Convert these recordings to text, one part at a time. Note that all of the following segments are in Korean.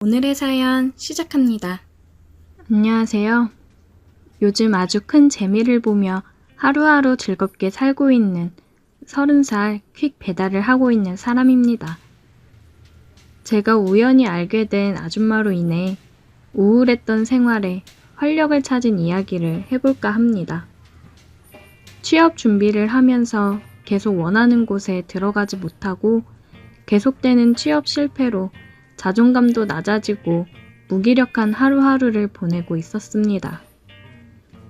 오늘의 사연 시작합니다. 안녕하세요. 요즘 아주 큰 재미를 보며 하루하루 즐겁게 살고 있는 30살 퀵 배달을 하고 있는 사람입니다. 제가 우연히 알게 된 아줌마로 인해 우울했던 생활에 활력을 찾은 이야기를 해볼까 합니다. 취업 준비를 하면서 계속 원하는 곳에 들어가지 못하고 계속되는 취업 실패로 자존감도 낮아지고 무기력한 하루하루를 보내고 있었습니다.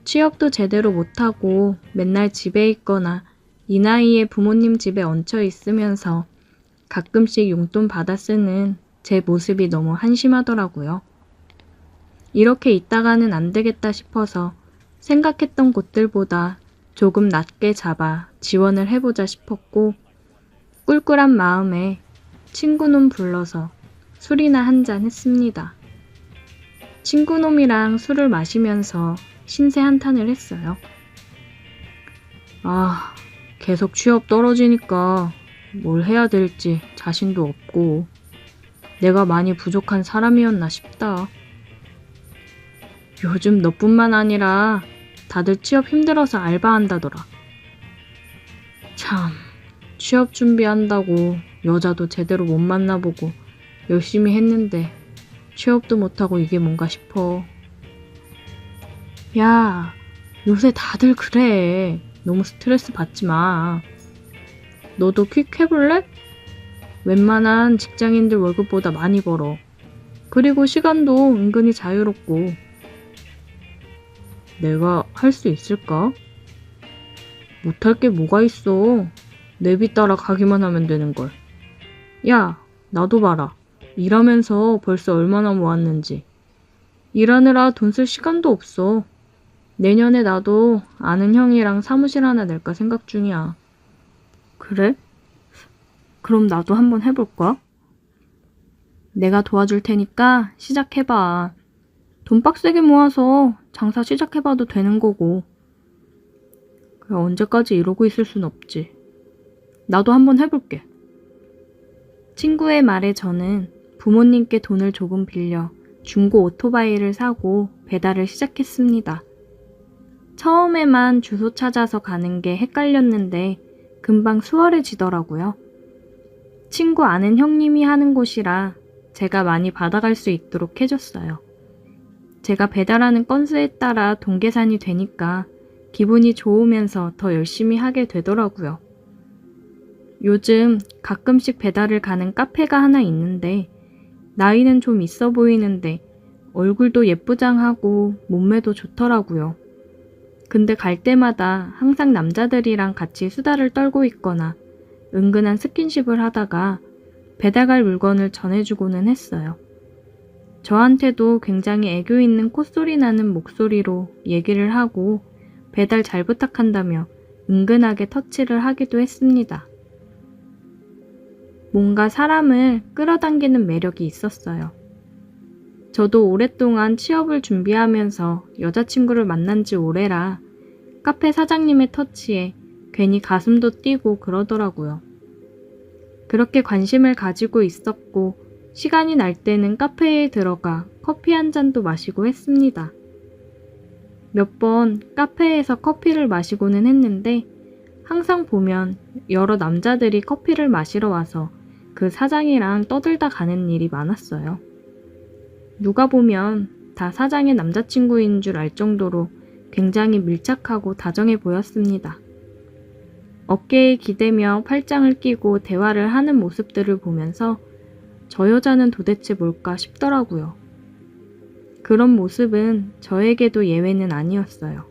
취업도 제대로 못하고 맨날 집에 있거나 이 나이에 부모님 집에 얹혀 있으면서 가끔씩 용돈 받아 쓰는 제 모습이 너무 한심하더라고요. 이렇게 있다가는 안 되겠다 싶어서 생각했던 곳들보다 조금 낮게 잡아 지원을 해보자 싶었고 꿀꿀한 마음에 친구놈 불러서 술이나 한잔 했습니다. 친구놈이랑 술을 마시면서 신세 한탄을 했어요. 계속 취업 떨어지니까 뭘 해야 될지 자신도 없고 내가 많이 부족한 사람이었나 싶다. 요즘 너뿐만 아니라 다들 취업 힘들어서 알바한다더라. 참, 취업 준비한다고 여자도 제대로 못 만나보고 열심히 했는데 취업도 못하고 이게 뭔가 싶어. 야, 요새 다들 그래. 너무 스트레스 받지 마. 너도 퀵 해볼래? 웬만한 직장인들 월급보다 많이 벌어. 그리고 시간도 은근히 자유롭고. 내가 할 수 있을까? 못할 게 뭐가 있어. 내비 따라 가기만 하면 되는걸. 야, 나도 봐라. 일하면서 벌써 얼마나 모았는지. 일하느라 돈 쓸 시간도 없어. 내년에 나도 아는 형이랑 사무실 하나 낼까 생각 중이야. 그래? 그럼 나도 한번 해볼까? 내가 도와줄 테니까 시작해봐. 돈 빡세게 모아서 장사 시작해봐도 되는 거고. 그래, 언제까지 이러고 있을 순 없지. 나도 한번 해볼게. 친구의 말에 저는 부모님께 돈을 조금 빌려 중고 오토바이를 사고 배달을 시작했습니다. 처음에만 주소 찾아서 가는 게 헷갈렸는데 금방 수월해지더라고요. 친구 아는 형님이 하는 곳이라 제가 많이 받아갈 수 있도록 해줬어요. 제가 배달하는 건수에 따라 돈 계산이 되니까 기분이 좋으면서 더 열심히 하게 되더라고요. 요즘 가끔씩 배달을 가는 카페가 하나 있는데 나이는 좀 있어 보이는데 얼굴도 예쁘장하고 몸매도 좋더라고요. 근데 갈 때마다 항상 남자들이랑 같이 수다를 떨고 있거나 은근한 스킨십을 하다가 배달 갈 물건을 전해주고는 했어요. 저한테도 굉장히 애교 있는 콧소리 나는 목소리로 얘기를 하고 배달 잘 부탁한다며 은근하게 터치를 하기도 했습니다. 뭔가 사람을 끌어당기는 매력이 있었어요. 저도 오랫동안 취업을 준비하면서 여자친구를 만난 지 오래라 카페 사장님의 터치에 괜히 가슴도 뛰고 그러더라고요. 그렇게 관심을 가지고 있었고 시간이 날 때는 카페에 들어가 커피 한 잔도 마시고 했습니다. 몇 번 카페에서 커피를 마시고는 했는데 항상 보면 여러 남자들이 커피를 마시러 와서 그 사장이랑 떠들다 가는 일이 많았어요. 누가 보면 다 사장의 남자친구인 줄 알 정도로 굉장히 밀착하고 다정해 보였습니다. 어깨에 기대며 팔짱을 끼고 대화를 하는 모습들을 보면서 저 여자는 도대체 뭘까 싶더라고요. 그런 모습은 저에게도 예외는 아니었어요.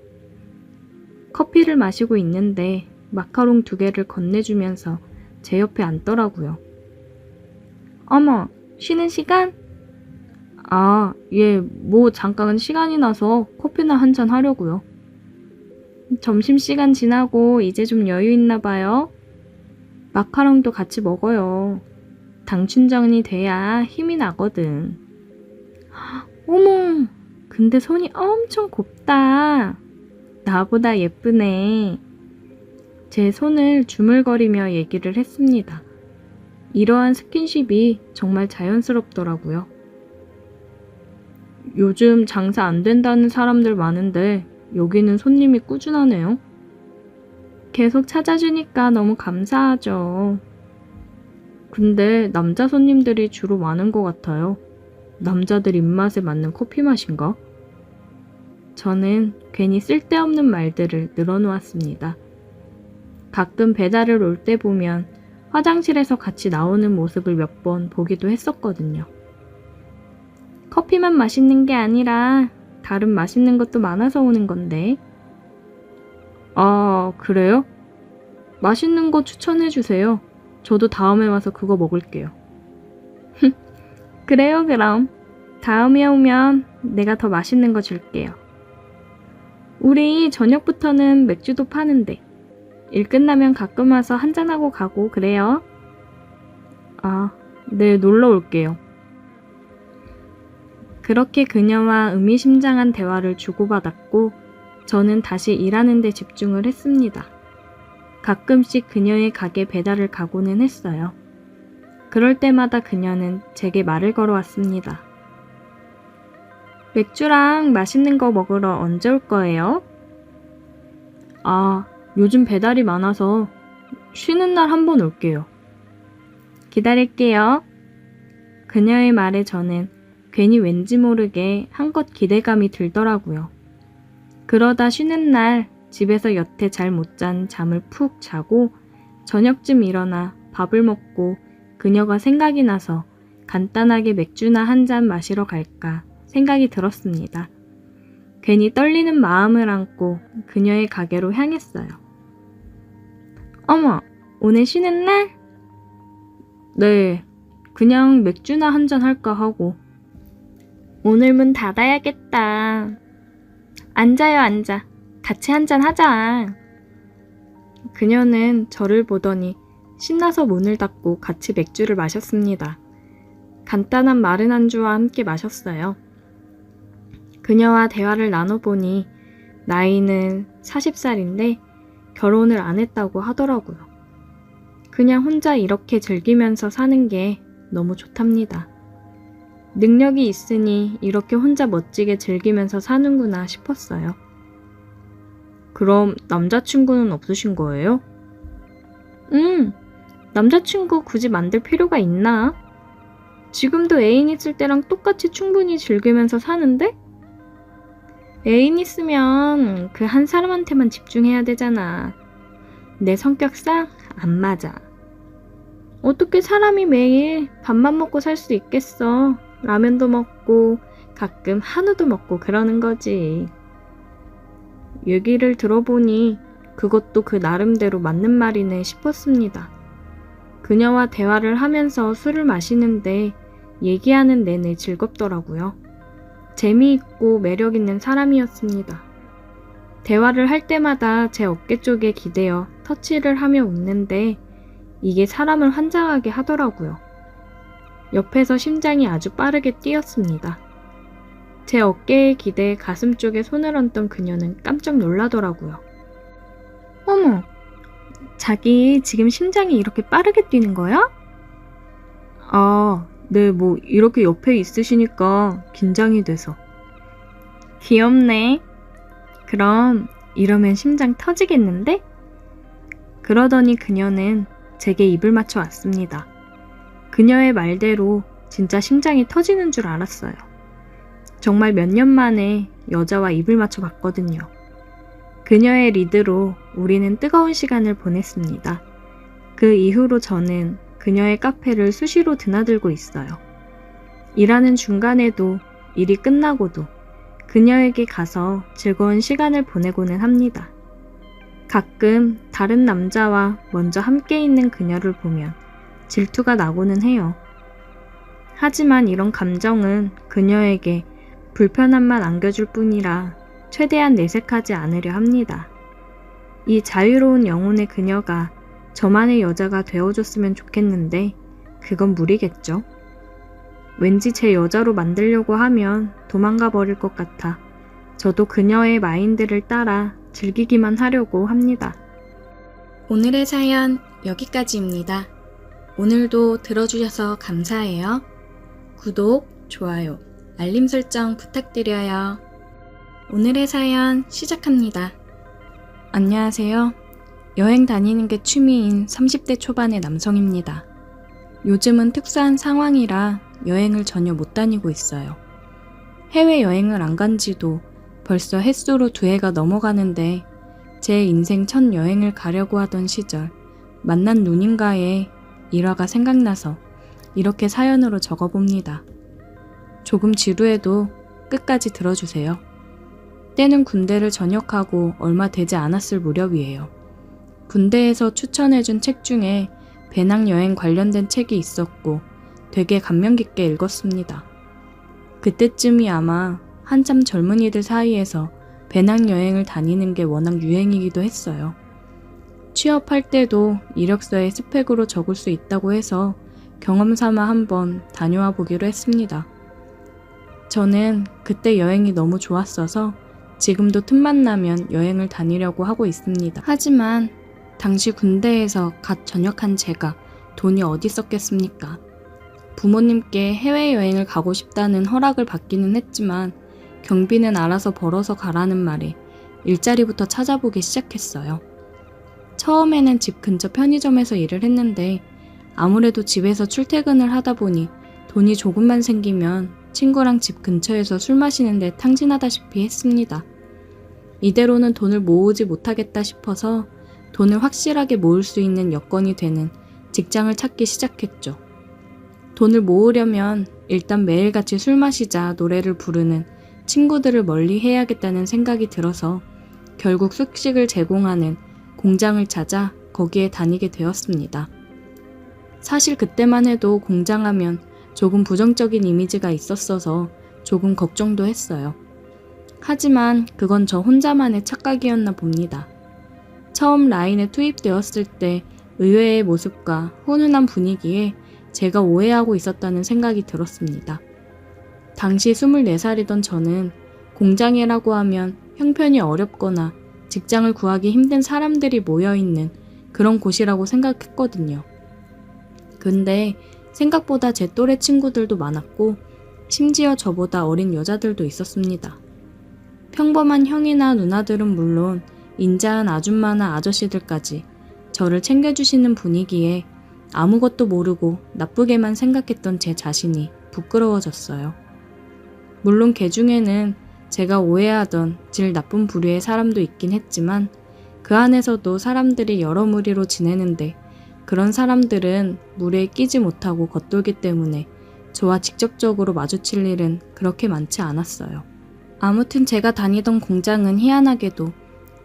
커피를 마시고 있는데 마카롱 2개를 건네주면서 제 옆에 앉더라고요. 어머, 쉬는 시간? 뭐 잠깐 시간이 나서 커피나 한잔 하려고요. 점심시간 지나고 이제 좀 여유 있나 봐요. 마카롱도 같이 먹어요. 당 충전이 돼야 힘이 나거든. 어머, 근데 손이 엄청 곱다. 나보다 예쁘네. 제 손을 주물거리며 얘기를 했습니다. 이러한 스킨십이 정말 자연스럽더라고요. 요즘 장사 안 된다는 사람들 많은데 여기는 손님이 꾸준하네요. 계속 찾아주니까 너무 감사하죠. 근데 남자 손님들이 주로 많은 것 같아요. 남자들 입맛에 맞는 커피 맛인가? 저는 괜히 쓸데없는 말들을 늘어놓았습니다. 가끔 배달을 올 때 보면 화장실에서 같이 나오는 모습을 몇 번 보기도 했었거든요. 커피만 맛있는 게 아니라 다른 맛있는 것도 많아서 오는 건데. 아, 그래요? 맛있는 거 추천해 주세요. 저도 다음에 와서 그거 먹을게요. 그래요, 그럼. 다음에 오면 내가 더 맛있는 거 줄게요. 우리 저녁부터는 맥주도 파는데 일 끝나면 가끔 와서 한잔하고 가고 그래요? 아, 네, 놀러 올게요. 그렇게 그녀와 의미심장한 대화를 주고받았고 저는 다시 일하는 데 집중을 했습니다. 가끔씩 그녀의 가게 배달을 가고는 했어요. 그럴 때마다 그녀는 제게 말을 걸어왔습니다. 맥주랑 맛있는 거 먹으러 언제 올 거예요? 아, 요즘 배달이 많아서 쉬는 날 한번 올게요. 기다릴게요. 그녀의 말에 저는 괜히 왠지 모르게 한껏 기대감이 들더라고요. 그러다 쉬는 날 집에서 여태 잘 못 잔 잠을 푹 자고 저녁쯤 일어나 밥을 먹고 그녀가 생각이 나서 간단하게 맥주나 한 잔 마시러 갈까 생각이 들었습니다. 괜히 떨리는 마음을 안고 그녀의 가게로 향했어요. 어머, 오늘 쉬는 날? 네, 그냥 맥주나 한 잔 할까 하고. 오늘 문 닫아야겠다. 앉아요, 앉아. 같이 한 잔 하자. 그녀는 저를 보더니 신나서 문을 닫고 같이 맥주를 마셨습니다. 간단한 마른 안주와 함께 마셨어요. 그녀와 대화를 나눠보니 나이는 40살인데 결혼을 안 했다고 하더라고요. 그냥 혼자 이렇게 즐기면서 사는 게 너무 좋답니다. 능력이 있으니 이렇게 혼자 멋지게 즐기면서 사는구나 싶었어요. 그럼 남자친구는 없으신 거예요? 남자친구 굳이 만들 필요가 있나? 지금도 애인 있을 때랑 똑같이 충분히 즐기면서 사는데? 애인 있으면 그 한 사람한테만 집중해야 되잖아. 내 성격상 안 맞아. 어떻게 사람이 매일 밥만 먹고 살 수 있겠어? 라면도 먹고 가끔 한우도 먹고 그러는 거지. 얘기를 들어보니 그것도 그 나름대로 맞는 말이네 싶었습니다. 그녀와 대화를 하면서 술을 마시는데 얘기하는 내내 즐겁더라고요. 재미있고 매력있는 사람이었습니다. 대화를 할 때마다 제 어깨 쪽에 기대어 터치를 하며 웃는데 이게 사람을 환장하게 하더라고요. 옆에서 심장이 아주 빠르게 뛰었습니다. 제 어깨에 기대 가슴 쪽에 손을 얹던 그녀는 깜짝 놀라더라고요. 어머, 자기 지금 심장이 이렇게 빠르게 뛰는 거야? 아, 네, 뭐 이렇게 옆에 있으시니까 긴장이 돼서. 귀엽네. 그럼 이러면 심장 터지겠는데? 그러더니 그녀는 제게 입을 맞춰 왔습니다. 그녀의 말대로 진짜 심장이 터지는 줄 알았어요. 정말 몇 년 만에 여자와 입을 맞춰 봤거든요. 그녀의 리드로 우리는 뜨거운 시간을 보냈습니다. 그 이후로 저는 그녀의 카페를 수시로 드나들고 있어요. 일하는 중간에도 일이 끝나고도 그녀에게 가서 즐거운 시간을 보내고는 합니다. 가끔 다른 남자와 먼저 함께 있는 그녀를 보면 질투가 나고는 해요. 하지만 이런 감정은 그녀에게 불편함만 안겨줄 뿐이라 최대한 내색하지 않으려 합니다. 이 자유로운 영혼의 그녀가 저만의 여자가 되어줬으면 좋겠는데 그건 무리겠죠. 왠지 제 여자로 만들려고 하면 도망가 버릴 것 같아 저도 그녀의 마인드를 따라 즐기기만 하려고 합니다. 오늘의 사연 여기까지입니다. 오늘도 들어주셔서 감사해요. 구독, 좋아요, 알림 설정 부탁드려요. 오늘의 사연 시작합니다. 안녕하세요. 여행 다니는 게 취미인 30대 초반의 남성입니다. 요즘은 특수한 상황이라 여행을 전혀 못 다니고 있어요. 해외여행을 안 간 지도 벌써 햇수로 2해가 넘어가는데 제 인생 첫 여행을 가려고 하던 시절 만난 누님과의 일화가 생각나서 이렇게 사연으로 적어봅니다. 조금 지루해도 끝까지 들어주세요. 때는 군대를 전역하고 얼마 되지 않았을 무렵이에요. 군대에서 추천해준 책 중에 배낭여행 관련된 책이 있었고 되게 감명 깊게 읽었습니다. 그때쯤이 아마 한참 젊은이들 사이에서 배낭여행을 다니는 게 워낙 유행이기도 했어요. 취업할 때도 이력서에 스펙으로 적을 수 있다고 해서 경험 삼아 한번 다녀와 보기로 했습니다. 저는 그때 여행이 너무 좋았어서 지금도 틈만 나면 여행을 다니려고 하고 있습니다. 하지만 당시 군대에서 갓 전역한 제가 돈이 어디 있었겠습니까? 부모님께 해외여행을 가고 싶다는 허락을 받기는 했지만 경비는 알아서 벌어서 가라는 말에 일자리부터 찾아보기 시작했어요. 처음에는 집 근처 편의점에서 일을 했는데 아무래도 집에서 출퇴근을 하다 보니 돈이 조금만 생기면 친구랑 집 근처에서 술 마시는 데 탕진하다시피 했습니다. 이대로는 돈을 모으지 못하겠다 싶어서 돈을 확실하게 모을 수 있는 여건이 되는 직장을 찾기 시작했죠. 돈을 모으려면 일단 매일같이 술 마시자 노래를 부르는 친구들을 멀리 해야겠다는 생각이 들어서 결국 숙식을 제공하는 공장을 찾아 거기에 다니게 되었습니다. 사실 그때만 해도 공장하면 조금 부정적인 이미지가 있었어서 조금 걱정도 했어요. 하지만 그건 저 혼자만의 착각이었나 봅니다. 처음 라인에 투입되었을 때 의외의 모습과 훈훈한 분위기에 제가 오해하고 있었다는 생각이 들었습니다. 당시 24살이던 저는 공장이라고 하면 형편이 어렵거나 직장을 구하기 힘든 사람들이 모여있는 그런 곳이라고 생각했거든요. 근데 생각보다 제 또래 친구들도 많았고 심지어 저보다 어린 여자들도 있었습니다. 평범한 형이나 누나들은 물론 인자한 아줌마나 아저씨들까지 저를 챙겨주시는 분위기에 아무것도 모르고 나쁘게만 생각했던 제 자신이 부끄러워졌어요. 물론 개 중에는 제가 오해하던 질 나쁜 부류의 사람도 있긴 했지만 그 안에서도 사람들이 여러 무리로 지내는데 그런 사람들은 무리에 끼지 못하고 겉돌기 때문에 저와 직접적으로 마주칠 일은 그렇게 많지 않았어요. 아무튼 제가 다니던 공장은 희한하게도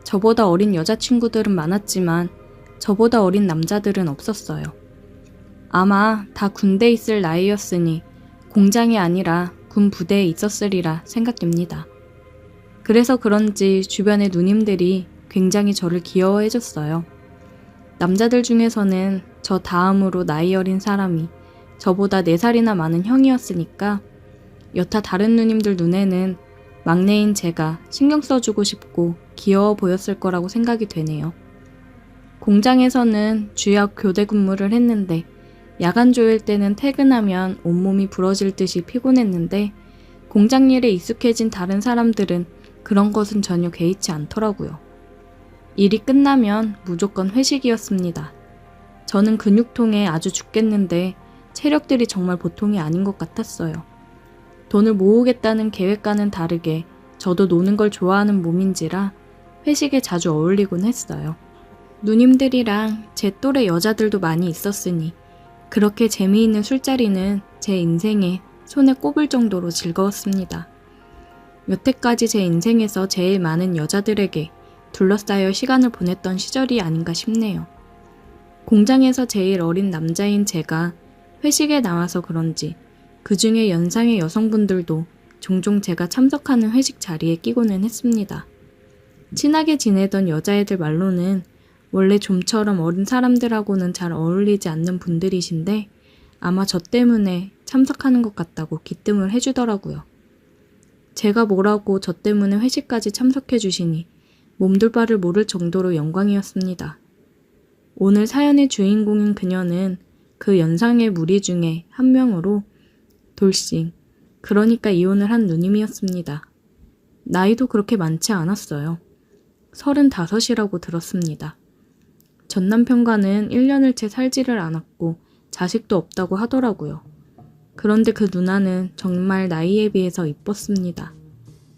저보다 어린 여자친구들은 많았지만 저보다 어린 남자들은 없었어요. 아마 다 군대에 있을 나이였으니 공장이 아니라 군 부대에 있었으리라 생각됩니다. 그래서 그런지 주변의 누님들이 굉장히 저를 귀여워해줬어요. 남자들 중에서는 저 다음으로 나이 어린 사람이 저보다 4살이나 많은 형이었으니까 여타 다른 누님들 눈에는 막내인 제가 신경 써주고 싶고 귀여워 보였을 거라고 생각이 되네요. 공장에서는 주역 교대 근무를 했는데 야간 조일 때는 퇴근하면 온몸이 부러질 듯이 피곤했는데 공장 일에 익숙해진 다른 사람들은 그런 것은 전혀 개의치 않더라고요. 일이 끝나면 무조건 회식이었습니다. 저는 근육통에 아주 죽겠는데 체력들이 정말 보통이 아닌 것 같았어요. 돈을 모으겠다는 계획과는 다르게 저도 노는 걸 좋아하는 몸인지라 회식에 자주 어울리곤 했어요. 누님들이랑 제 또래 여자들도 많이 있었으니 그렇게 재미있는 술자리는 제 인생에 손에 꼽을 정도로 즐거웠습니다. 여태까지 제 인생에서 제일 많은 여자들에게 둘러싸여 시간을 보냈던 시절이 아닌가 싶네요. 공장에서 제일 어린 남자인 제가 회식에 나와서 그런지 그 중에 연상의 여성분들도 종종 제가 참석하는 회식 자리에 끼고는 했습니다. 친하게 지내던 여자애들 말로는 원래 좀처럼 어린 사람들하고는 잘 어울리지 않는 분들이신데 아마 저 때문에 참석하는 것 같다고 기뜸을 해주더라고요. 제가 뭐라고 저 때문에 회식까지 참석해 주시니 몸둘 바를 모를 정도로 영광이었습니다. 오늘 사연의 주인공인 그녀는 그 연상의 무리 중에 한 명으로 돌싱, 그러니까 이혼을 한 누님이었습니다. 나이도 그렇게 많지 않았어요. 35이라고 들었습니다. 전 남편과는 1년을 채 살지를 않았고 자식도 없다고 하더라고요. 그런데 그 누나는 정말 나이에 비해서 이뻤습니다.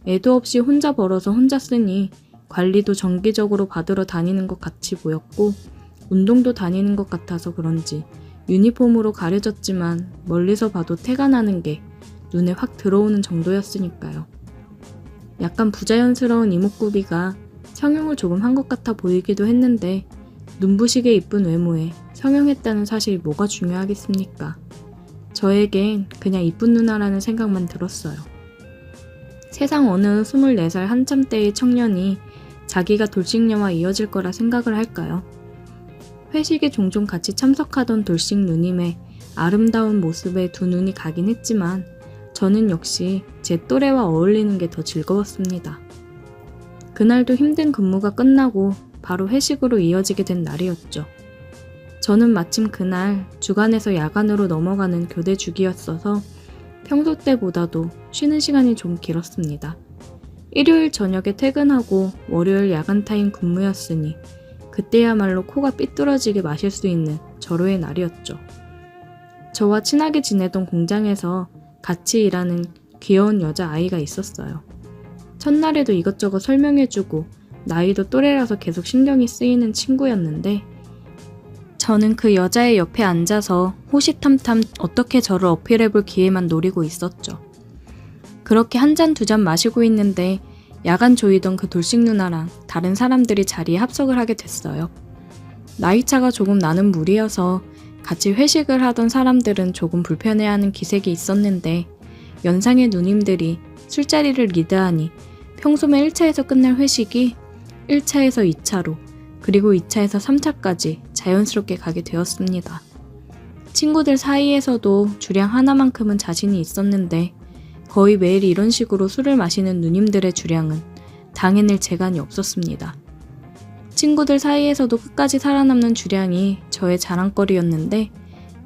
애도 없이 혼자 벌어서 혼자 쓰니 관리도 정기적으로 받으러 다니는 것 같이 보였고 운동도 다니는 것 같아서 그런지 유니폼으로 가려졌지만 멀리서 봐도 태가 나는 게 눈에 확 들어오는 정도였으니까요. 약간 부자연스러운 이목구비가 성형을 조금 한 것 같아 보이기도 했는데 눈부시게 이쁜 외모에 성형했다는 사실이 뭐가 중요하겠습니까? 저에겐 그냥 이쁜 누나라는 생각만 들었어요. 세상 어느 24살 한참 때의 청년이 자기가 돌싱녀와 이어질 거라 생각을 할까요? 회식에 종종 같이 참석하던 돌싱 누님의 아름다운 모습에 두 눈이 가긴 했지만 저는 역시 제 또래와 어울리는 게 더 즐거웠습니다. 그날도 힘든 근무가 끝나고 바로 회식으로 이어지게 된 날이었죠. 저는 마침 그날 주간에서 야간으로 넘어가는 교대 주기였어서 평소 때보다도 쉬는 시간이 좀 길었습니다. 일요일 저녁에 퇴근하고 월요일 야간 타임 근무였으니 그때야말로 코가 삐뚤어지게 마실 수 있는 절호의 날이었죠. 저와 친하게 지내던 공장에서 같이 일하는 귀여운 여자아이가 있었어요. 첫날에도 이것저것 설명해주고 나이도 또래라서 계속 신경이 쓰이는 친구였는데 저는 그 여자의 옆에 앉아서 호시탐탐 어떻게 저를 어필해볼 기회만 노리고 있었죠. 그렇게 한 잔 두 잔 마시고 있는데 야간 조이던 그 돌싱 누나랑 다른 사람들이 자리에 합석을 하게 됐어요. 나이차가 조금 나는 무리여서 같이 회식을 하던 사람들은 조금 불편해하는 기색이 있었는데 연상의 누님들이 술자리를 리드하니 평소면 1차에서 끝날 회식이 1차에서 2차로 그리고 2차에서 3차까지 자연스럽게 가게 되었습니다. 친구들 사이에서도 주량 하나만큼은 자신이 있었는데 거의 매일 이런 식으로 술을 마시는 누님들의 주량은 당해낼 재간이 없었습니다. 친구들 사이에서도 끝까지 살아남는 주량이 저의 자랑거리였는데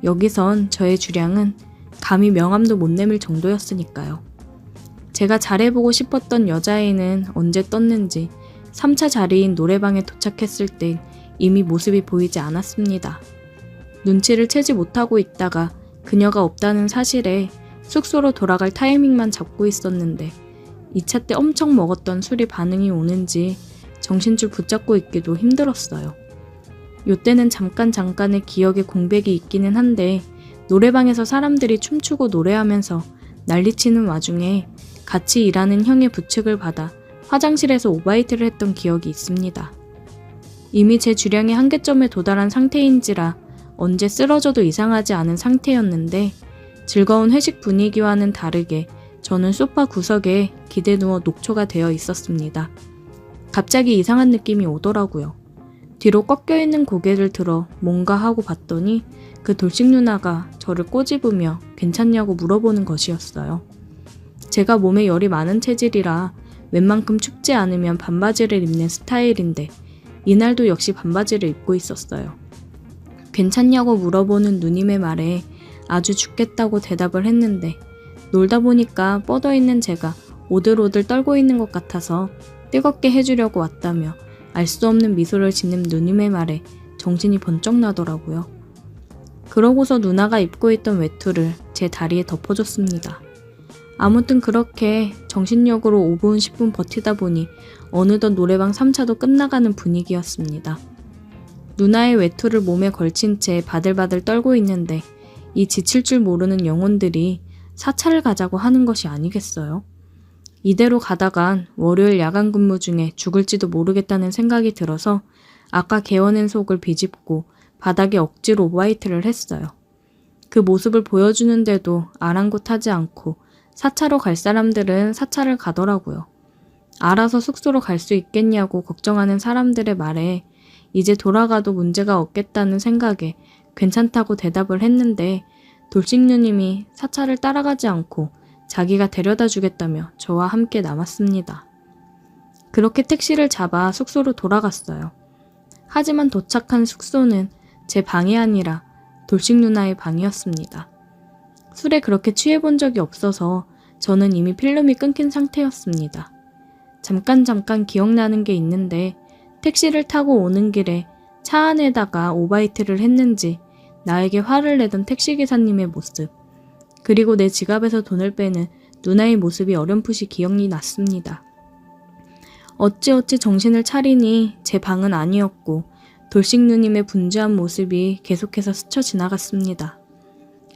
여기선 저의 주량은 감히 명함도 못 내밀 정도였으니까요. 제가 잘해보고 싶었던 여자애는 언제 떴는지 3차 자리인 노래방에 도착했을 땐 이미 모습이 보이지 않았습니다. 눈치를 채지 못하고 있다가 그녀가 없다는 사실에 숙소로 돌아갈 타이밍만 잡고 있었는데 2차 때 엄청 먹었던 술이 반응이 오는지 정신줄 붙잡고 있기도 힘들었어요. 요때는 잠깐의 기억에 공백이 있기는 한데 노래방에서 사람들이 춤추고 노래하면서 난리치는 와중에 같이 일하는 형의 부축을 받아 화장실에서 오바이트를 했던 기억이 있습니다. 이미 제 주량의 한계점에 도달한 상태인지라 언제 쓰러져도 이상하지 않은 상태였는데 즐거운 회식 분위기와는 다르게 저는 소파 구석에 기대 누워 녹초가 되어 있었습니다. 갑자기 이상한 느낌이 오더라고요. 뒤로 꺾여있는 고개를 들어 뭔가 하고 봤더니 그 돌싱 누나가 저를 꼬집으며 괜찮냐고 물어보는 것이었어요. 제가 몸에 열이 많은 체질이라 웬만큼 춥지 않으면 반바지를 입는 스타일인데 이날도 역시 반바지를 입고 있었어요. 괜찮냐고 물어보는 누님의 말에 아주 죽겠다고 대답을 했는데 놀다 보니까 뻗어있는 제가 오들오들 떨고 있는 것 같아서 뜨겁게 해주려고 왔다며 알 수 없는 미소를 짓는 누님의 말에 정신이 번쩍 나더라고요. 그러고서 누나가 입고 있던 외투를 제 다리에 덮어줬습니다. 아무튼 그렇게 정신력으로 5분 10분 버티다 보니 어느덧 노래방 3차도 끝나가는 분위기였습니다. 누나의 외투를 몸에 걸친 채 바들바들 떨고 있는데 이 지칠 줄 모르는 영혼들이 4차를 가자고 하는 것이 아니겠어요? 이대로 가다간 월요일 야간 근무 중에 죽을지도 모르겠다는 생각이 들어서 아까 개어낸 속을 비집고 바닥에 억지로 오바이트를 했어요. 그 모습을 보여주는데도 아랑곳하지 않고 4차로 갈 사람들은 4차를 가더라고요. 알아서 숙소로 갈 수 있겠냐고 걱정하는 사람들의 말에 이제 돌아가도 문제가 없겠다는 생각에 괜찮다고 대답을 했는데 돌싱 누님이 4차를 따라가지 않고 자기가 데려다 주겠다며 저와 함께 남았습니다. 그렇게 택시를 잡아 숙소로 돌아갔어요. 하지만 도착한 숙소는 제 방이 아니라 돌싱 누나의 방이었습니다. 술에 그렇게 취해본 적이 없어서 저는 이미 필름이 끊긴 상태였습니다. 잠깐 기억나는 게 있는데 택시를 타고 오는 길에 차 안에다가 오바이트를 했는지 나에게 화를 내던 택시기사님의 모습, 그리고 내 지갑에서 돈을 빼는 누나의 모습이 어렴풋이 기억이 났습니다. 어찌어찌 정신을 차리니 제 방은 아니었고 돌싱 누님의 분주한 모습이 계속해서 스쳐 지나갔습니다.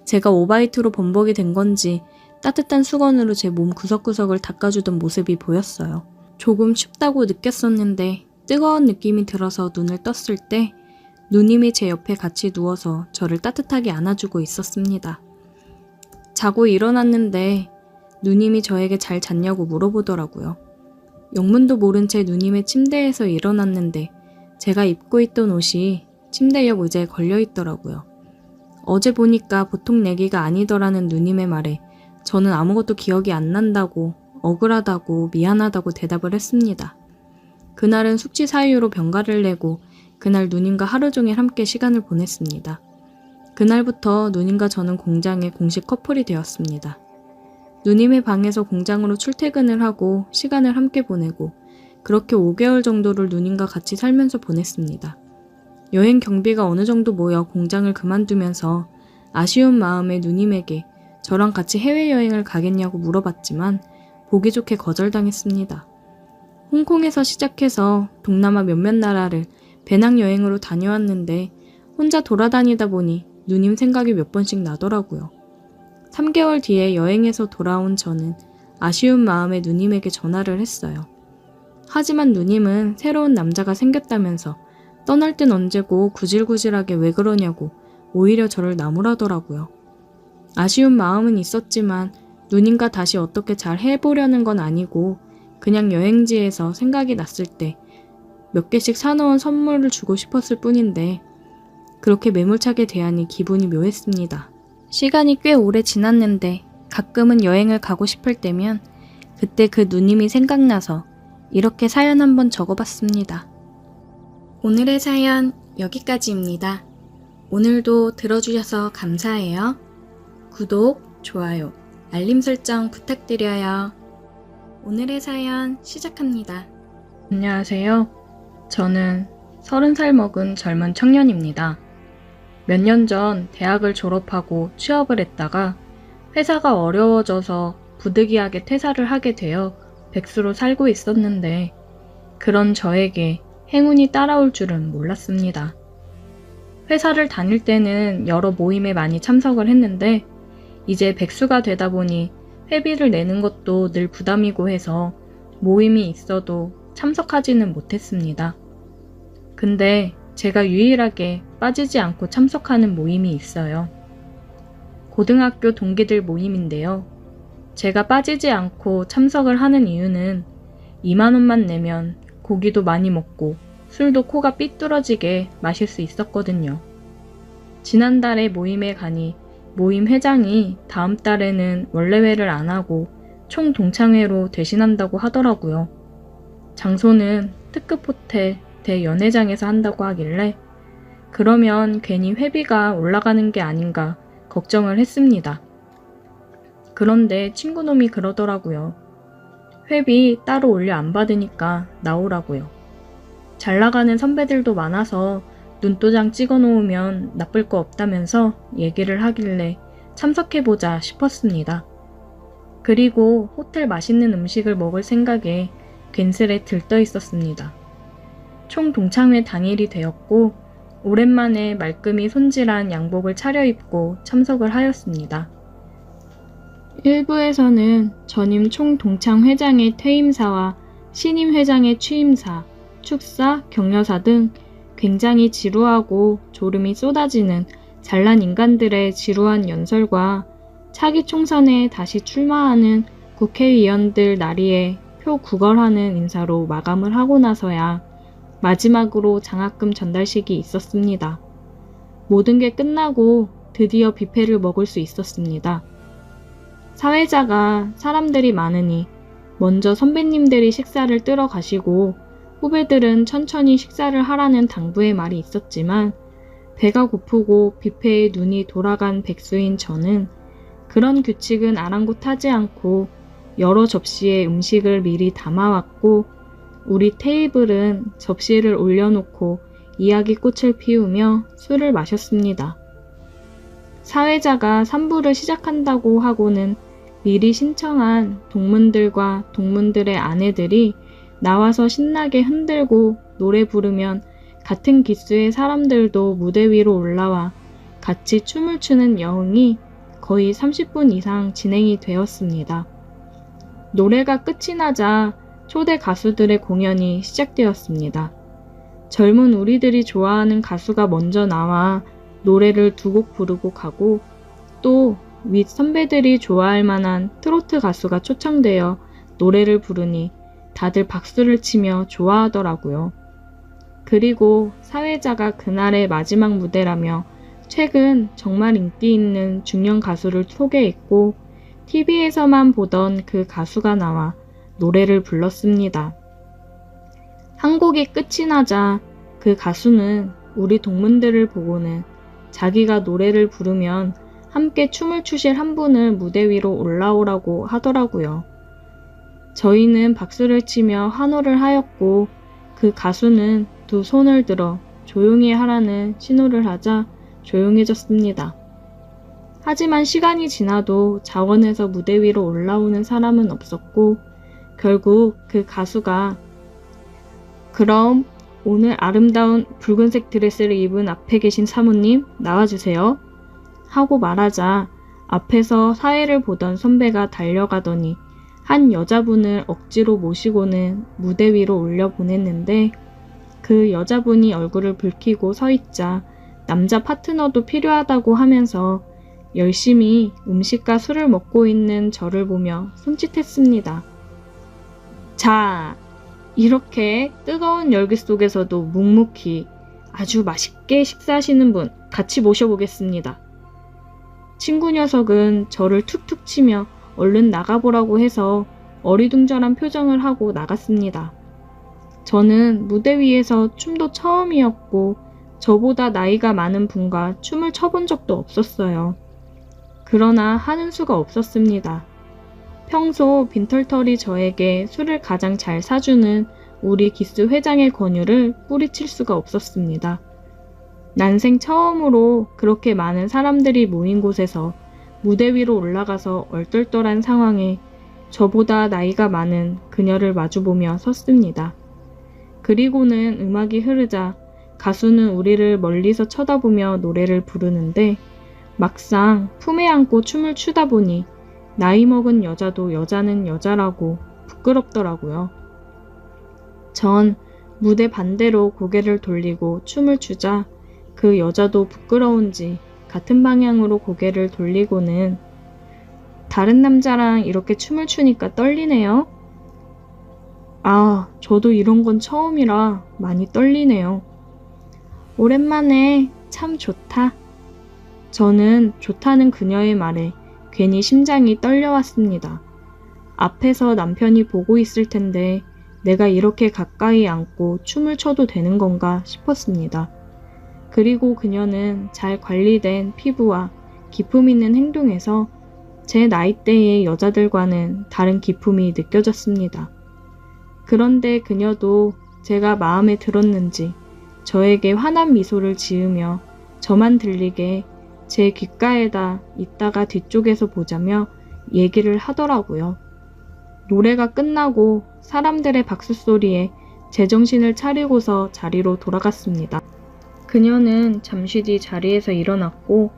제가 오바이트로 번복이 된 건지 따뜻한 수건으로 제 몸 구석구석을 닦아주던 모습이 보였어요. 조금 춥다고 느꼈었는데 뜨거운 느낌이 들어서 눈을 떴을 때 누님이 제 옆에 같이 누워서 저를 따뜻하게 안아주고 있었습니다. 자고 일어났는데 누님이 저에게 잘 잤냐고 물어보더라고요. 영문도 모른 채 누님의 침대에서 일어났는데 제가 입고 있던 옷이 침대 옆 의자에 걸려 있더라고요. 어제 보니까 보통 내기가 아니더라는 누님의 말에 저는 아무것도 기억이 안 난다고, 억울하다고, 미안하다고 대답을 했습니다. 그날은 숙취 사유로 병가를 내고 그날 누님과 하루 종일 함께 시간을 보냈습니다. 그날부터 누님과 저는 공장의 공식 커플이 되었습니다. 누님의 방에서 공장으로 출퇴근을 하고 시간을 함께 보내고 그렇게 5개월 정도를 누님과 같이 살면서 보냈습니다. 여행 경비가 어느 정도 모여 공장을 그만두면서 아쉬운 마음에 누님에게 저랑 같이 해외여행을 가겠냐고 물어봤지만 보기 좋게 거절당했습니다. 홍콩에서 시작해서 동남아 몇몇 나라를 배낭여행으로 다녀왔는데 혼자 돌아다니다 보니 누님 생각이 몇 번씩 나더라고요. 3개월 뒤에 여행에서 돌아온 저는 아쉬운 마음에 누님에게 전화를 했어요. 하지만 누님은 새로운 남자가 생겼다면서 떠날 땐 언제고 구질구질하게 왜 그러냐고 오히려 저를 나무라더라고요. 아쉬운 마음은 있었지만 누님과 다시 어떻게 잘 해보려는 건 아니고 그냥 여행지에서 생각이 났을 때 몇 개씩 사놓은 선물을 주고 싶었을 뿐인데 그렇게 매몰차게 대하니 기분이 묘했습니다. 시간이 꽤 오래 지났는데 가끔은 여행을 가고 싶을 때면 그때 그 누님이 생각나서 이렇게 사연 한번 적어봤습니다. 오늘의 사연 여기까지입니다. 오늘도 들어주셔서 감사해요. 구독, 좋아요, 알림 설정 부탁드려요. 오늘의 사연 시작합니다. 안녕하세요. 저는 30살 먹은 젊은 청년입니다. 몇 년 전 대학을 졸업하고 취업을 했다가 회사가 어려워져서 부득이하게 퇴사를 하게 되어 백수로 살고 있었는데 그런 저에게 행운이 따라올 줄은 몰랐습니다. 회사를 다닐 때는 여러 모임에 많이 참석을 했는데 이제 백수가 되다 보니 회비를 내는 것도 늘 부담이고 해서 모임이 있어도 참석하지는 못했습니다. 근데 제가 유일하게 빠지지 않고 참석하는 모임이 있어요. 고등학교 동기들 모임인데요. 제가 빠지지 않고 참석을 하는 이유는 2만 원만 내면 고기도 많이 먹고 술도 코가 삐뚤어지게 마실 수 있었거든요. 지난달에 모임에 가니 모임 회장이 다음 달에는 원래회를 안 하고 총 동창회로 대신한다고 하더라고요. 장소는 특급 호텔 대연회장에서 한다고 하길래 그러면 괜히 회비가 올라가는 게 아닌가 걱정을 했습니다. 그런데 친구놈이 그러더라고요. 회비 따로 올려 안 받으니까 나오라고요. 잘 나가는 선배들도 많아서 눈도장 찍어 놓으면 나쁠 거 없다면서 얘기를 하길래 참석해보자 싶었습니다. 그리고 호텔 맛있는 음식을 먹을 생각에 괜스레 들떠 있었습니다. 총 동창회 당일이 되었고 오랜만에 말끔히 손질한 양복을 차려입고 참석을 하였습니다. 1부에서는 전임 총 동창회장의 퇴임사와 신임 회장의 취임사, 축사, 격려사 등 굉장히 지루하고 졸음이 쏟아지는 잘난 인간들의 지루한 연설과 차기 총선에 다시 출마하는 국회의원들 나리에 표 구걸하는 인사로 마감을 하고 나서야 마지막으로 장학금 전달식이 있었습니다. 모든 게 끝나고 드디어 뷔페를 먹을 수 있었습니다. 사회자가 사람들이 많으니 먼저 선배님들이 식사를 뜨러 가시고 후배들은 천천히 식사를 하라는 당부의 말이 있었지만 배가 고프고 뷔페에 눈이 돌아간 백수인 저는 그런 규칙은 아랑곳하지 않고 여러 접시에 음식을 미리 담아왔고 우리 테이블은 접시를 올려놓고 이야기꽃을 피우며 술을 마셨습니다. 사회자가 3부를 시작한다고 하고는 미리 신청한 동문들과 동문들의 아내들이 나와서 신나게 흔들고 노래 부르면 같은 기수의 사람들도 무대 위로 올라와 같이 춤을 추는 여흥이 거의 30분 이상 진행이 되었습니다. 노래가 끝이 나자 초대 가수들의 공연이 시작되었습니다. 젊은 우리들이 좋아하는 가수가 먼저 나와 노래를 2곡 부르고 가고 또 윗 선배들이 좋아할 만한 트로트 가수가 초청되어 노래를 부르니 다들 박수를 치며 좋아하더라고요. 그리고 사회자가 그날의 마지막 무대라며 최근 정말 인기 있는 중년 가수를 소개했고 TV에서만 보던 그 가수가 나와 노래를 불렀습니다. 한 곡이 끝이 나자 그 가수는 우리 동문들을 보고는 자기가 노래를 부르면 함께 춤을 추실 한 분을 무대 위로 올라오라고 하더라고요. 저희는 박수를 치며 환호를 하였고 그 가수는 2 손을 들어 조용히 하라는 신호를 하자 조용해졌습니다. 하지만 시간이 지나도 자원에서 무대 위로 올라오는 사람은 없었고 결국 그 가수가 그럼 오늘 아름다운 붉은색 드레스를 입은 앞에 계신 사모님 나와주세요 하고 말하자 앞에서 사회를 보던 선배가 달려가더니 한 여자분을 억지로 모시고는 무대 위로 올려보냈는데 그 여자분이 얼굴을 붉히고 서 있자 남자 파트너도 필요하다고 하면서 열심히 음식과 술을 먹고 있는 저를 보며 손짓했습니다. 자, 이렇게 뜨거운 열기 속에서도 묵묵히 아주 맛있게 식사하시는 분 같이 모셔보겠습니다. 친구 녀석은 저를 툭툭 치며 얼른 나가보라고 해서 어리둥절한 표정을 하고 나갔습니다. 저는 무대 위에서 춤도 처음이었고 저보다 나이가 많은 분과 춤을 춰본 적도 없었어요. 그러나 하는 수가 없었습니다. 평소 빈털터리 저에게 술을 가장 잘 사주는 우리 기수 회장의 권유를 뿌리칠 수가 없었습니다. 난생 처음으로 그렇게 많은 사람들이 모인 곳에서 무대 위로 올라가서 얼떨떨한 상황에 저보다 나이가 많은 그녀를 마주보며 섰습니다. 그리고는 음악이 흐르자 가수는 우리를 멀리서 쳐다보며 노래를 부르는데 막상 품에 안고 춤을 추다 보니 나이 먹은 여자도 여자는 여자라고 부끄럽더라고요. 전 무대 반대로 고개를 돌리고 춤을 추자 그 여자도 부끄러운지 같은 방향으로 고개를 돌리고는 다른 남자랑 이렇게 춤을 추니까 떨리네요. 아, 저도 이런 건 처음이라 많이 떨리네요. 오랜만에 참 좋다. 저는 좋다는 그녀의 말에 괜히 심장이 떨려왔습니다. 앞에서 남편이 보고 있을 텐데 내가 이렇게 가까이 앉고 춤을 춰도 되는 건가 싶었습니다. 그리고 그녀는 잘 관리된 피부와 기품 있는 행동에서 제 나이대의 여자들과는 다른 기품이 느껴졌습니다. 그런데 그녀도 제가 마음에 들었는지 저에게 환한 미소를 지으며 저만 들리게 제 귓가에다 이따가 뒤쪽에서 보자며 얘기를 하더라고요. 노래가 끝나고 사람들의 박수 소리에 제정신을 차리고서 자리로 돌아갔습니다. 그녀는 잠시 뒤 자리에서 일어났고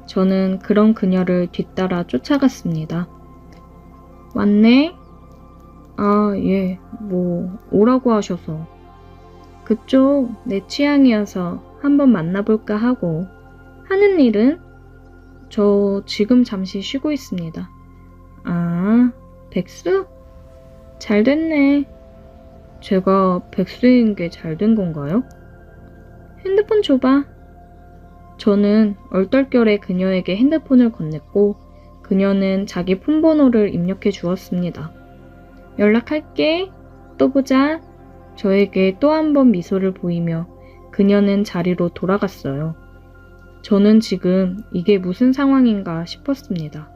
저는 그런 그녀를 뒤따라 쫓아갔습니다. 왔네? 아, 예, 오라고 하셔서. 그쪽 내 취향이어서 한번 만나볼까 하고. 하는 일은? 저 지금 잠시 쉬고 있습니다. 아, 백수? 잘 됐네. 제가 백수인 게 잘 된 건가요? 핸드폰 줘봐. 저는 얼떨결에 그녀에게 핸드폰을 건넸고 그녀는 자기 폰번호를 입력해 주었습니다. 연락할게. 또 보자. 저에게 또 한 번 미소를 보이며 그녀는 자리로 돌아갔어요. 저는 지금 이게 무슨 상황인가 싶었습니다.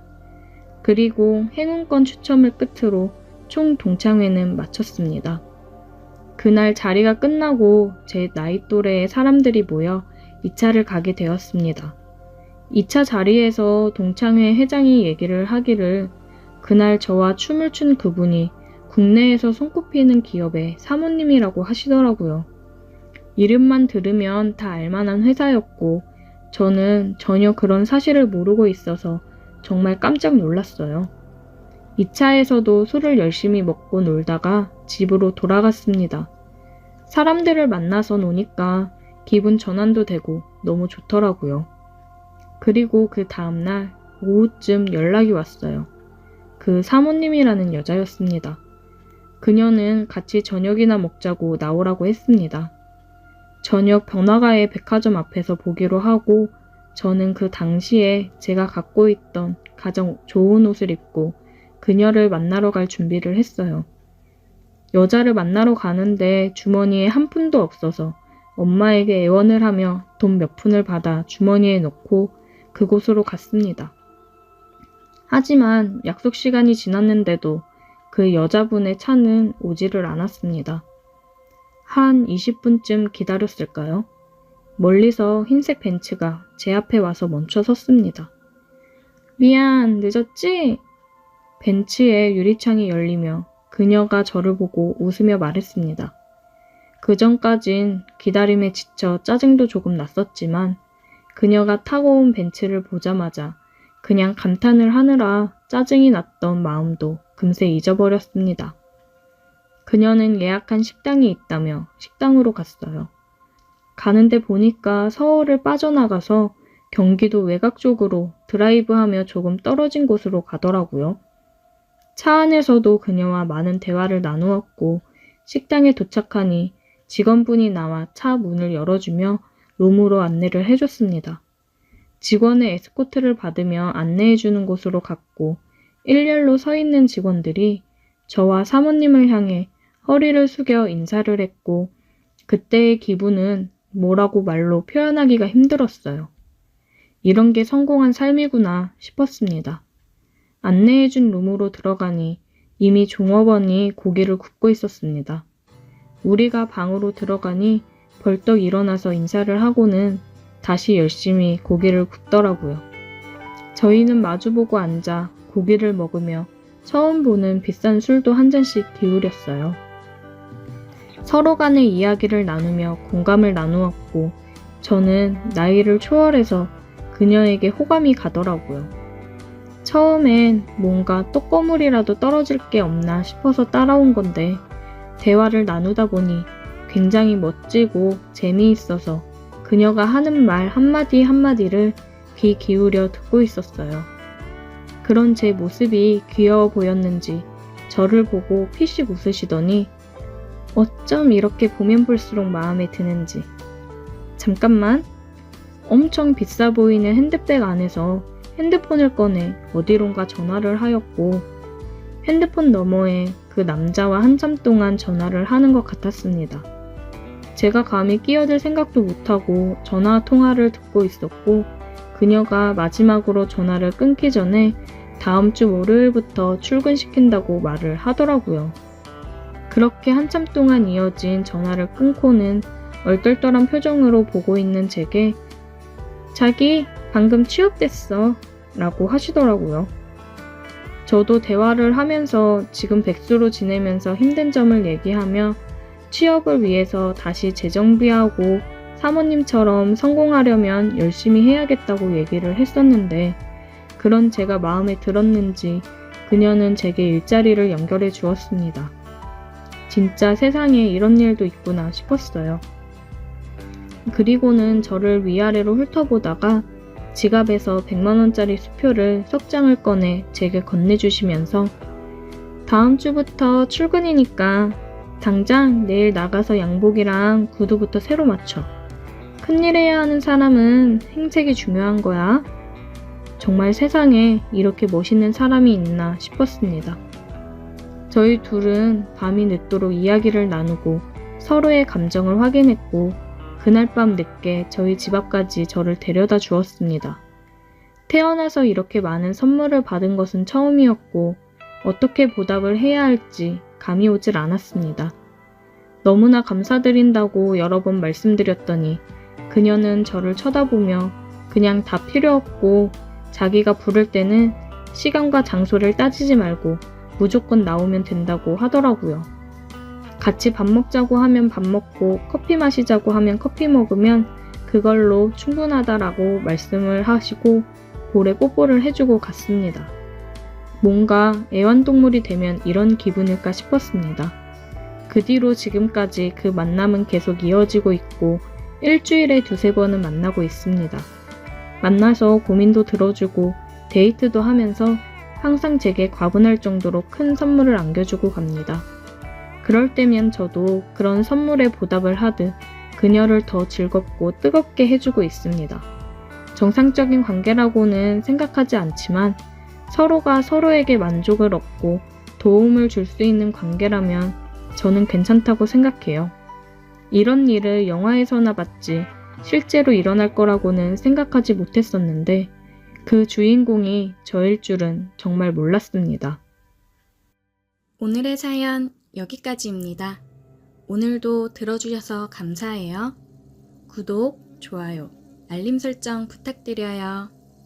그리고 행운권 추첨을 끝으로 총 동창회는 마쳤습니다. 그날 자리가 끝나고 제 나이 또래의 사람들이 모여 2차를 가게 되었습니다. 2차 자리에서 동창회 회장이 얘기를 하기를 그날 저와 춤을 춘 그분이 국내에서 손꼽히는 기업의 사모님이라고 하시더라고요. 이름만 들으면 다 알만한 회사였고 저는 전혀 그런 사실을 모르고 있어서 정말 깜짝 놀랐어요. 2차에서도 술을 열심히 먹고 놀다가 집으로 돌아갔습니다. 사람들을 만나서 노니까 기분 전환도 되고 너무 좋더라고요. 그리고 그 다음날 오후쯤 연락이 왔어요. 그 사모님이라는 여자였습니다. 그녀는 같이 저녁이나 먹자고 나오라고 했습니다. 저녁 번화가의 백화점 앞에서 보기로 하고 저는 그 당시에 제가 갖고 있던 가장 좋은 옷을 입고 그녀를 만나러 갈 준비를 했어요. 여자를 만나러 가는데 주머니에 한 푼도 없어서 엄마에게 애원을 하며 돈 몇 푼을 받아 주머니에 넣고 그곳으로 갔습니다. 하지만 약속 시간이 지났는데도 그 여자분의 차는 오지를 않았습니다. 한 20분쯤 기다렸을까요? 멀리서 흰색 벤츠가 제 앞에 와서 멈춰 섰습니다. 미안, 늦었지? 벤츠의 유리창이 열리며 그녀가 저를 보고 웃으며 말했습니다. 그전까진 기다림에 지쳐 짜증도 조금 났었지만 그녀가 타고 온 벤츠를 보자마자 그냥 감탄을 하느라 짜증이 났던 마음도 금세 잊어버렸습니다. 그녀는 예약한 식당이 있다며 식당으로 갔어요. 가는데 보니까 서울을 빠져나가서 경기도 외곽 쪽으로 드라이브하며 조금 떨어진 곳으로 가더라고요. 차 안에서도 그녀와 많은 대화를 나누었고 식당에 도착하니 직원분이 나와 차 문을 열어주며 룸으로 안내를 해줬습니다. 직원의 에스코트를 받으며 안내해주는 곳으로 갔고 일렬로 서 있는 직원들이 저와 사모님을 향해 허리를 숙여 인사를 했고 그때의 기분은 뭐라고 말로 표현하기가 힘들었어요. 이런 게 성공한 삶이구나 싶었습니다. 안내해준 룸으로 들어가니 이미 종업원이 고기를 굽고 있었습니다. 우리가 방으로 들어가니 벌떡 일어나서 인사를 하고는 다시 열심히 고기를 굽더라고요. 저희는 마주보고 앉아 고기를 먹으며 처음 보는 비싼 술도 한 잔씩 기울였어요. 서로 간의 이야기를 나누며 공감을 나누었고 저는 나이를 초월해서 그녀에게 호감이 가더라고요. 처음엔 뭔가 떡고물이라도 떨어질 게 없나 싶어서 따라온 건데 대화를 나누다 보니 굉장히 멋지고 재미있어서 그녀가 하는 말 한마디 한마디를 귀 기울여 듣고 있었어요. 그런 제 모습이 귀여워 보였는지 저를 보고 피식 웃으시더니 어쩜 이렇게 보면 볼수록 마음에 드는지. 잠깐만. 엄청 비싸 보이는 핸드백 안에서 핸드폰을 꺼내 어디론가 전화를 하였고 핸드폰 너머에 그 남자와 한참 동안 전화를 하는 것 같았습니다. 제가 감히 끼어들 생각도 못하고 전화 통화를 듣고 있었고 그녀가 마지막으로 전화를 끊기 전에 다음 주 월요일부터 출근시킨다고 말을 하더라고요. 그렇게 한참 동안 이어진 전화를 끊고는 얼떨떨한 표정으로 보고 있는 제게 자기 방금 취업됐어 라고 하시더라고요. 저도 대화를 하면서 지금 백수로 지내면서 힘든 점을 얘기하며 취업을 위해서 다시 재정비하고 사모님처럼 성공하려면 열심히 해야겠다고 얘기를 했었는데 그런 제가 마음에 들었는지 그녀는 제게 일자리를 연결해 주었습니다. 진짜 세상에 이런 일도 있구나 싶었어요. 그리고는 저를 위아래로 훑어보다가 지갑에서 100만원짜리 수표를 석 장을 꺼내 제게 건네주시면서 다음 주부터 출근이니까 당장 내일 나가서 양복이랑 구두부터 새로 맞춰. 큰일 해야 하는 사람은 행색이 중요한 거야. 정말 세상에 이렇게 멋있는 사람이 있나 싶었습니다. 저희 둘은 밤이 늦도록 이야기를 나누고 서로의 감정을 확인했고 그날 밤 늦게 저희 집 앞까지 저를 데려다 주었습니다. 태어나서 이렇게 많은 선물을 받은 것은 처음이었고 어떻게 보답을 해야 할지 감이 오질 않았습니다. 너무나 감사드린다고 여러 번 말씀드렸더니 그녀는 저를 쳐다보며 그냥 다 필요 없고 자기가 부를 때는 시간과 장소를 따지지 말고 무조건 나오면 된다고 하더라고요. 같이 밥 먹자고 하면 밥 먹고 커피 마시자고 하면 커피 먹으면 그걸로 충분하다라고 말씀을 하시고 볼에 뽀뽀를 해주고 갔습니다. 뭔가 애완동물이 되면 이런 기분일까 싶었습니다. 그 뒤로 지금까지 그 만남은 계속 이어지고 있고 일주일에 2-3번은 만나고 있습니다. 만나서 고민도 들어주고 데이트도 하면서 항상 제게 과분할 정도로 큰 선물을 안겨주고 갑니다. 그럴 때면 저도 그런 선물에 보답을 하듯 그녀를 더 즐겁고 뜨겁게 해주고 있습니다. 정상적인 관계라고는 생각하지 않지만 서로가 서로에게 만족을 얻고 도움을 줄 수 있는 관계라면 저는 괜찮다고 생각해요. 이런 일을 영화에서나 봤지 실제로 일어날 거라고는 생각하지 못했었는데 그 주인공이 저일 줄은 정말 몰랐습니다. 오늘의 사연 여기까지입니다. 오늘도 들어주셔서 감사해요. 구독, 좋아요, 알림 설정 부탁드려요.